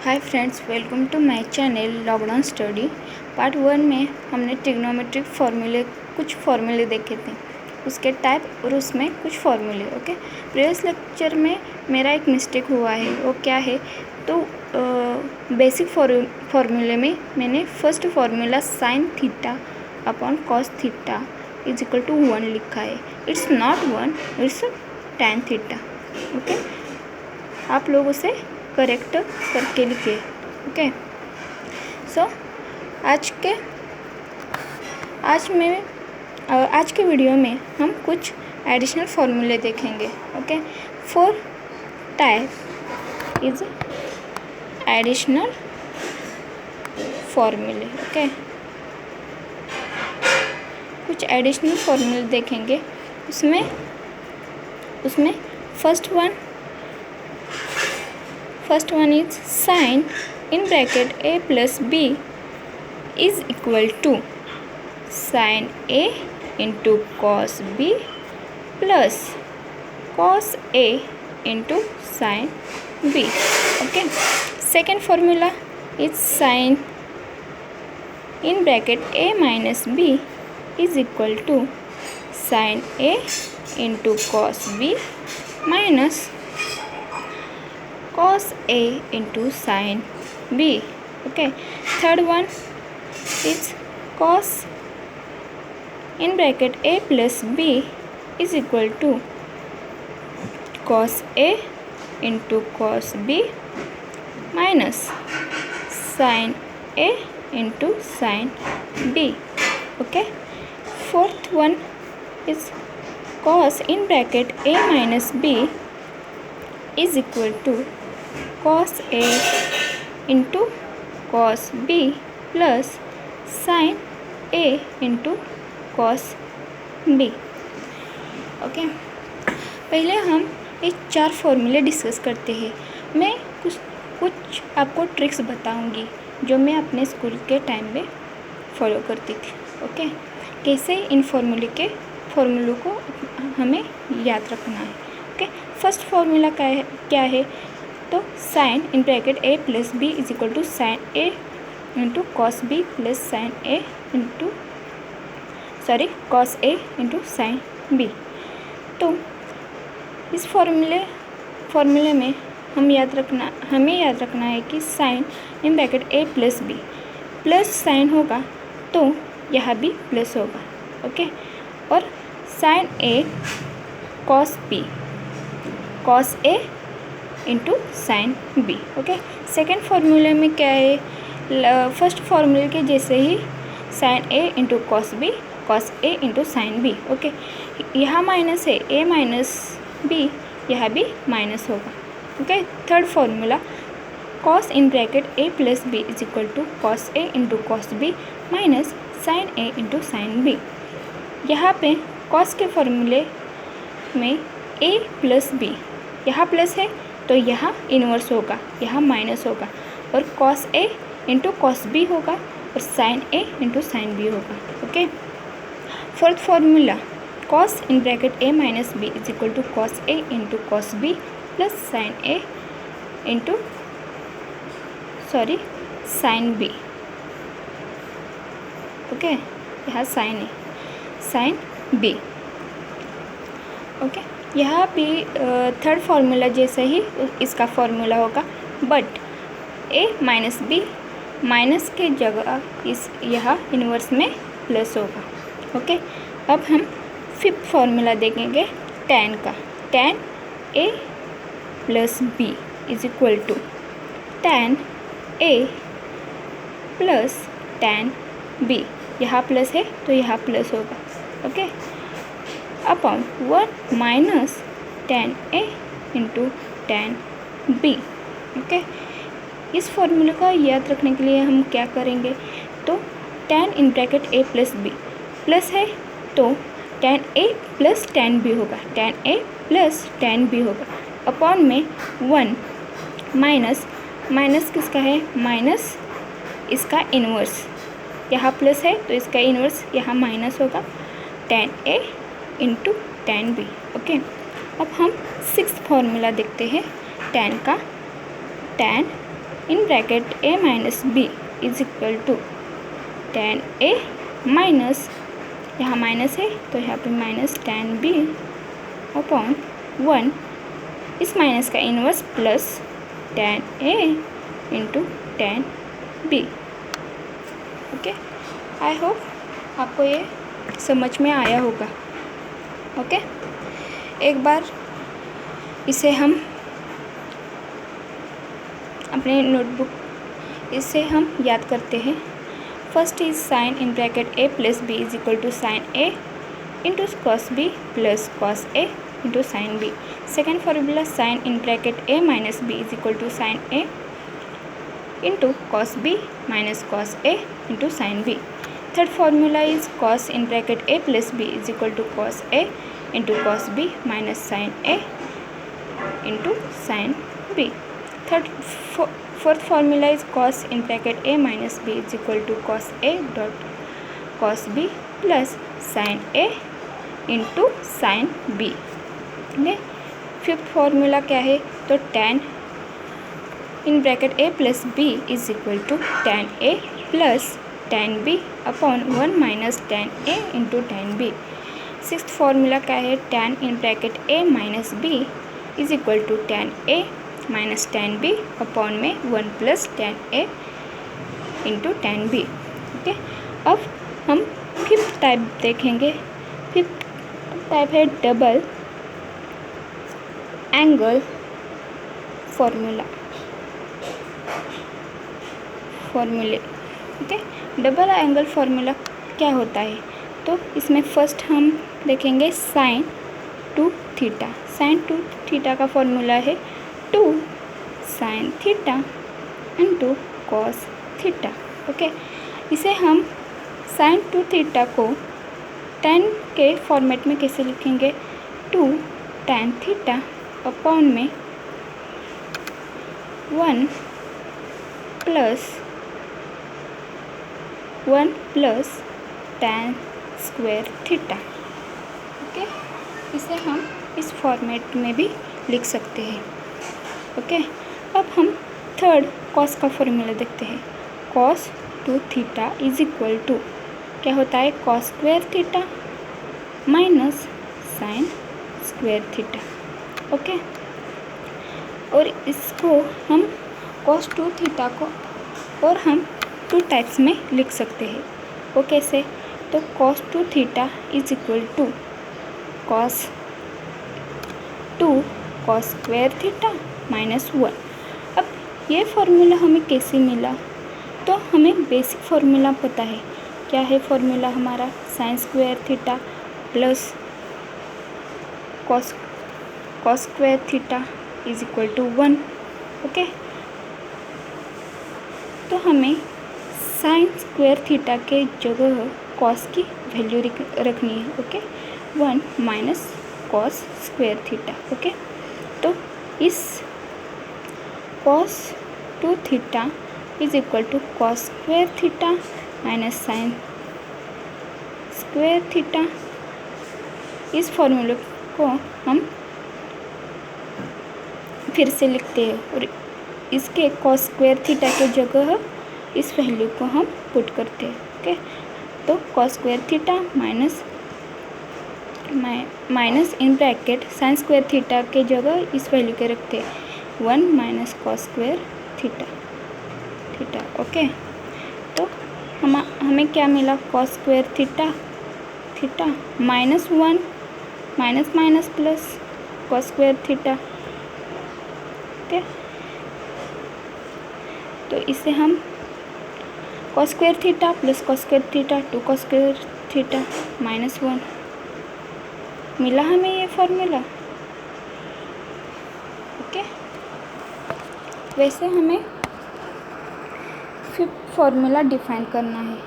Hi friends, welcome to my channel lockdown study. Part 1 में हमने trigonometric कुछ फार्मूले देखे थे, उसके टाइप और उसमें कुछ फार्मूले। ओके, प्रीवियस लेक्चर में मेरा एक मिस्टेक हुआ है, वो क्या है तो बेसिक फार्मूले में मैंने first formula sine theta upon cos theta is equal to 1 लिखा है। It's not 1, it's tan theta. Okay, आप लोग उसे करेक्ट करके लिखिए। ओके, सो आज के वीडियो में हम कुछ एडिशनल फार्मूले देखेंगे। ओके, 4 टाइप इज एडिशनल फार्मूले। ओके, कुछ एडिशनल फार्मूले देखेंगे। उसमें first one is sine in bracket a plus b is equal to sine a into cos b plus cos a into sine b। Okay, second formula is sine in bracket a minus b is equal to sine a into cos b minus cos a into sin b। Okay, third one is cos in bracket a plus b is equal to cos a into cos b minus sin a into sin b। Okay, fourth one is cos in bracket a minus b is equal to cos a into cos b plus sin a into cos b। Okay, पहले हम ये 4 फार्मूले discuss करते हैं। मैं कुछ आपको tricks बताऊंगी जो मैं अपने स्कूल के टाइम में फॉलो करती थी। ओके, कैसे इन फार्मूलों को हमें याद रखना है। ओके, फर्स्ट फार्मूला क्या है तो sine in bracket a plus B is equal to sine a into cos B plus cos a into sine b। तो इस फार्मूले में हमें याद रखना है कि sin in bracket a plus B plus sin होगा तो यहाँ भी प्लस होगा। ओके, और sin a cos b cos a into sin B. Okay, second फार्मूले में क्या है, फर्स्ट फार्मूले के जैसे ही sin a into cos a into sin B. Okay, यहाँ माइनस है, a माइनस b यहाँ भी माइनस होगा। Okay, third formula cos in bracket a plus B is equal to cos a into cos B minus sign a into sin B. यहाँ पे cos के फार्मूले में a प्लस b यहाँ plus है तो यहाँ इन्वर्स होगा, यहाँ माइनस होगा, और cos a into cos B होगा और sin a into sin B होगा। Okay, fourth formula cos in bracket a minus B is equal to cos a into cos B plus sign a into sin B. Okay, यहाँ sign है, sine B. Okay, यहाँ भी third formula जैसे ही इसका फार्मूला होगा, but a minus B minus के जगह यहाँ इन्वर्स में प्लस होगा। ओके, अब हम फिफ्थ फार्मूला देखेंगे tan का। tan a plus B is equal to tan a plus tan b यहाँ प्लस है तो यहाँ प्लस होगा। Okay, upon 1 minus tan a into tan b। Okay, इस फॉर्मूले को याद रखने के लिए हम क्या करेंगे तो tan in bracket a plus b plus है तो tan a plus tan b होगा, tan a plus tan b होगा, अपॉन में 1 माइनस किसका है, माइनस इसका इन्वर्स, यहाँ प्लस है तो इसका इन्वर्स यहाँ माइनस होगा, tan a into tan b। Okay, अब हम सिक्स्थ फार्मूला देखते हैं tan का। tan in bracket a minus B is equal to tan a minus, यहाँ माइनस है तो यहाँ पे माइनस tan b अपॉन 1, इस माइनस का inverse plus tan a into tan b। Okay, I hope आपको ये समझ में आया होगा। ओके, एक बार इसे हम अपने नोटबुक इसे हम याद करते हैं। First is sine in bracket a plus B is equal to sine a into cos b plus cos a into sine b। Second formula sine in bracket a minus b is equal to sine a into cos b minus cos a into sine b। Third formula is cos in bracket a plus b is equal to cos a into cos b minus sign a into sine b। Fourth formula is cos in bracket a minus b is equal to cos a dot cos b plus sign a into sine b। Okay, fifth formula क्या है, तो tan in bracket a plus b is equal to tan a plus tan b upon 1 minus tan a into tan b। Sixth formula क्या है, tan in bracket a minus b is equal to tan a minus tan b upon में 1 plus tan a into tan b। Okay, अब हम fifth type देखेंगे। Fifth type है double angle फॉर्मूले। Okay, double angle formula क्या होता है, तो इसमें फर्स्ट हम देखेंगे sign to theta. Sign to theta का फॉर्मूला है 2 sine theta into cos theta. Okay, इसे हम साइन टू थीटा को tan के फॉर्मेट में कैसे लिखेंगे, 2 tan थीटा अपॉन में 1 plus tan square theta. Okay, इसे हम इस फॉर्मेट में भी लिख सकते हैं। ओके, अब हम थर्ड कॉस का फॉर्मूला देखते हैं। Cos two theta is equal to क्या होता है, cos square theta minus sine square theta. Okay, और इसको हम कॉस टू थीटा को और हम 2 टाइप्स में लिख सकते हैं। वो कैसे, तो cos two theta is equal to cos 2 cos square theta minus 1। अब ये फॉर्मूला हमें कैसे मिला, तो हमें बेसिक फॉर्मूला पता है। क्या है फॉर्मूला हमारा, sine square theta plus cos square theta is equal to 1। Okay, तो हमें साइन स्क्वायर थीटा के जगह कॉस की वैल्यू रखनी है। Okay, 1 minus cos square theta. Okay, तो इस cos two theta is equal to cos square theta minus sine square theta. इस फॉर्मूले को हम फिर से लिखते हैं और इसके कॉस स्क्वायर थीटा के जगह इस वैल्यू को हम पुट करते हैं। ओके, तो cos square theta minus in bracket sign square theta के जगह इस वैल्यू के रखते हैं 1 minus cos square theta. Okay, तो हमें क्या मिला, cos square theta minus 1 minus plus cos square theta. Okay, तो इसे हम cos square theta plus cos square theta 2 cos square theta minus 1 मिला हमें ये फॉर्मूला। ओके, वैसे हमें फिफ्थ फॉर्मूला डिफाइन करना है।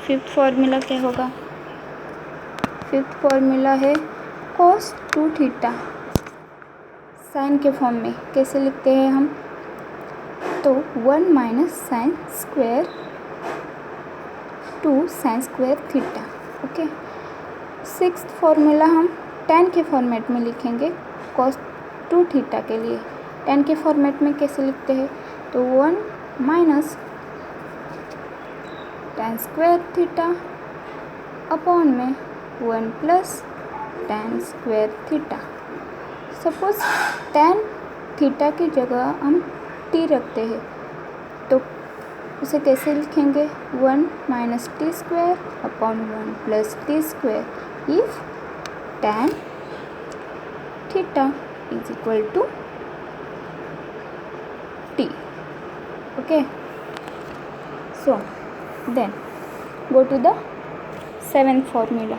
फिफ्थ फॉर्मूला क्या होगा, फिफ्थ फॉर्मूला है कॉस टू थीटा। साइन के फॉर्म में कैसे लिखते हैं हम, तो 1 minus sine square 2 sign square theta. Okay, sixth formula हम tan के फॉर्मेट में लिखेंगे कॉस टू थीटा के लिए। tan के फॉर्मेट में कैसे लिखते हैं, तो 1 minus tan square theta upon में 1 plus tan square theta. Suppose tan theta की जगह हम t रखते हैं तो उसे कैसे लिखेंगे, 1 minus T square upon 1 plus T square if tan theta is equal to t। Okay, so then go to the seventh formula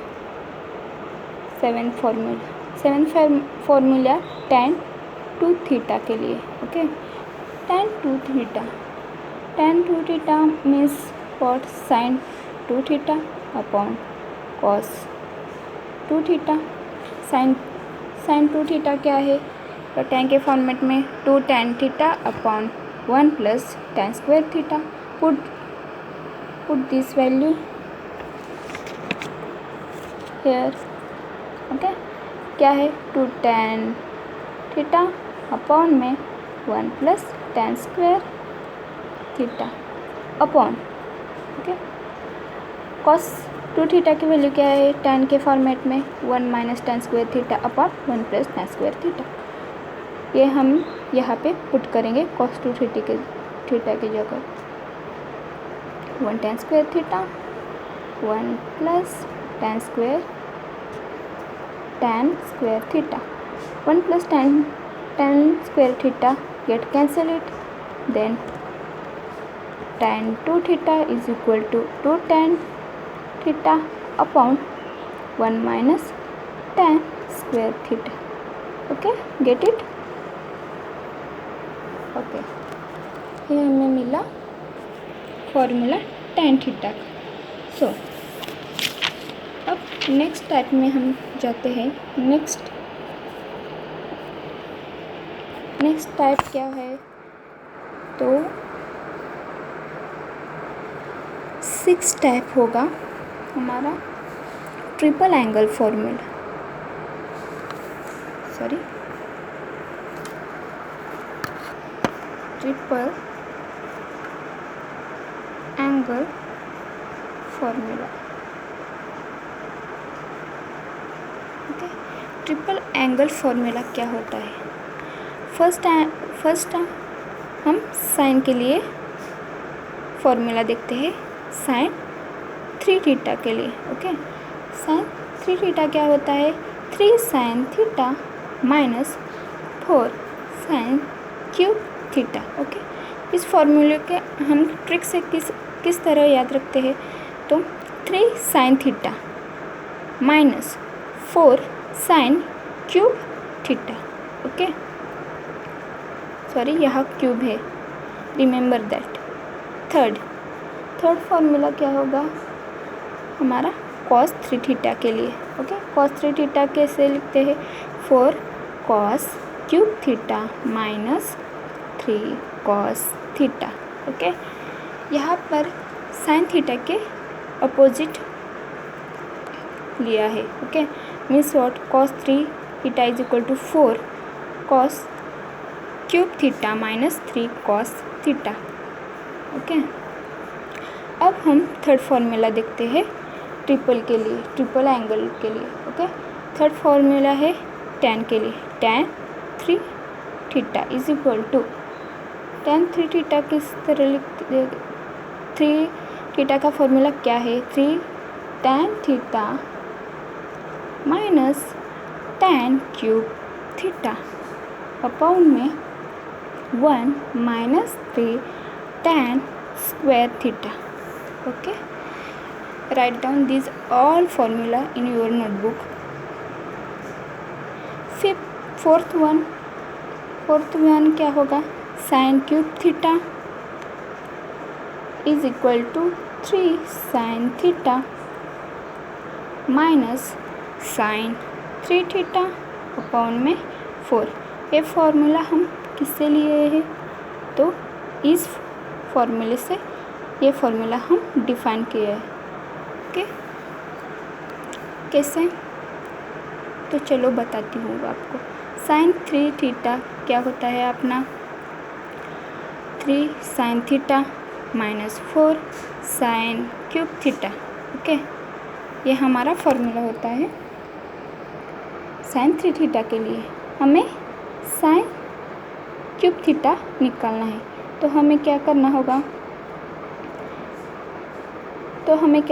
tan 2 theta के लिए। Okay, tan 2 theta means what, sin 2 theta upon cos 2 theta. sin 2 theta क्या है, तो tan के format में 2 tan theta upon 1 plus tan square theta. put this value here। Okay, क्या है, 2 tan theta upon में 1 plus tan square theta upon, okay, cos 2 theta की value क्या है, tan के फॉर्मेट में 1 minus tan square theta upon 1 plus tan square theta. ये हम यहाँ पे पुट करेंगे cos 2 थीटा की जगह 1 tan square theta 1 plus tan square theta 1 plus tan square theta get cancel it, then tan 2 theta is equal to 2 tan theta upon 1 minus tan square theta. Okay, get it. Okay, ये हमें मिला formula tan theta का। सो अब next type में हम जाते हैं। Next type क्या है, तो 6 टाइप होगा हमारा triple angle formula. Triple angle formula. Okay, triple angle formula क्या होता है, फर्स्ट हम साइन के लिए फॉर्मूला देखते हैं, साइन 3 थीटा के लिए। ओके, साइन 3 थीटा क्या होता है, 3 sine theta minus 4 sine cube theta. Okay, इस फॉर्मूले के हम ट्रिक से किस तरह याद रखते हैं, तो 3 sine theta minus 4 sine cube theta. Okay, sorry यहाँ क्यूब है, रिमेंबर दैट। थर्ड फॉर्मूला क्या होगा हमारा cos 3 थीटा के लिए। ओके, cos 3 थीटा कैसे लिखते हैं, 4 cos cube theta minus 3 cos theta. Okay, यहाँ पर साइन थीटा के अपोजिट लिया है। Okay, means what, cos 3 theta is equal to 4 cos cube theta minus 3 cos theta. Okay, अब हम थर्ड फॉर्मूला देखते हैं ट्रिपल एंगल के लिए। ओके, थर्ड फॉर्मूला है tan के लिए, tan 3 theta is equal to, tan 3 theta किस तरह लिखते, 3 थीटा का फॉर्मूला क्या है, 3 tan theta minus tan cube theta upon में 1 minus 3 tan square theta. Okay, write down this all formula in your notebook. Fourth one क्या होगा, sine cube theta is equal to 3 sine theta minus sine 3 theta upon में 4। ये formula हम किससे लिए हैं, तो इस फॉर्मूले से ये फॉर्मूला हम डिफाइन किया है। ओके, कैसे, तो चलो बताती हूँ आपको। साइन 3 थीटा क्या होता है अपना 3 sine theta minus 4 sine cube theta. Okay, ये हमारा फॉर्मूला होता है साइन 3 थीटा के लिए। हमें साइन क्यूब थीटा निकालना है, तो हमें क्या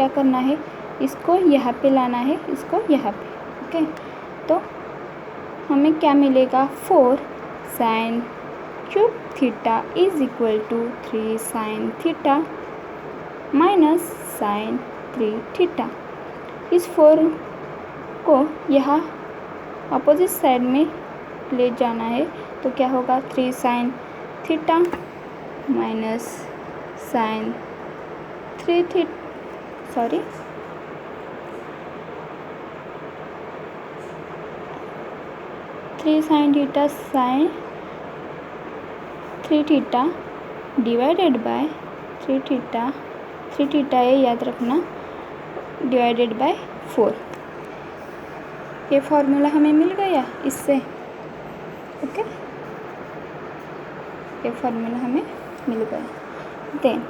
करना है, इसको यहाँ पे लाना है, इसको यहाँ पे। ओके, तो हमें क्या मिलेगा 4 sine cube theta is equal to 3 sine theta minus sine 3 theta. इस 4 को यहाँ अपोजिट साइड में ले जाना है, तो क्या होगा 3 sine theta minus sine 3 sine theta sine 3 theta divided by 3 theta ये याद रखना, डिवाइडेड बाय 4। ये फॉर्मूला हमें मिल गया इससे। ओके, ये फॉर्मूला हमें मिल गया। देन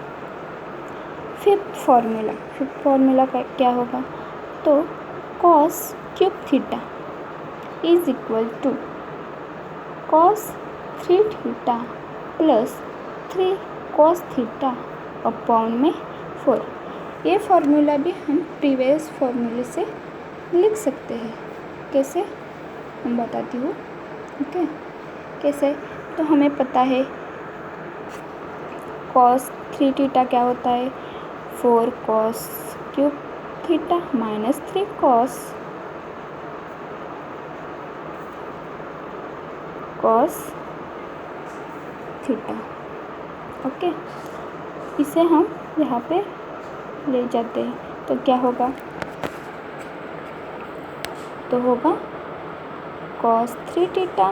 फिफ्थ फॉर्मूला का क्या होगा, तो cos cube theta is equal to cos 3 theta plus 3 cos theta upon में 4। ये फॉर्मूला भी हम प्रीवियस फॉर्मूले से लिख सकते हैं। कैसे, हम बताती हूँ। ओके, कैसे, तो हमें पता है कॉस 3 थीटा क्या होता है 4 cos cube theta minus 3 cos theta. Okay, इसे हम यहाँ पे ले जाते हैं, तो क्या होगा, तो होगा cos 3 theta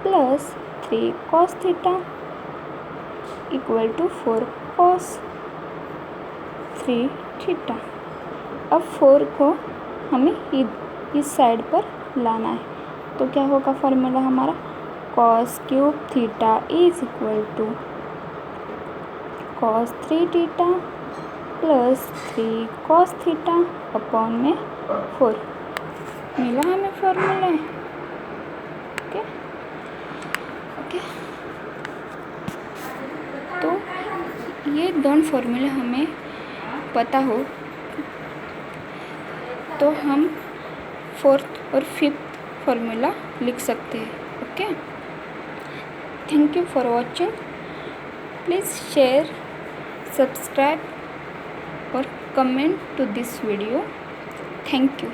plus 3 cos theta equal to 4 cos 3 theta. अब 4 को हमें इस साइड पर लाना है, तो क्या होगा फॉर्मूला हमारा cos cube theta is equal to cos 3 theta plus 3 cos theta upon में 4 मिला हमें फॉर्मूला। ओके, तो ये दोनों फॉर्मूले हमें पता हो तो हम 4th और 5th फॉर्मूला लिख सकते हैं। Okay, thank you for watching. Please share, subscribe और comment to this video. Thank you.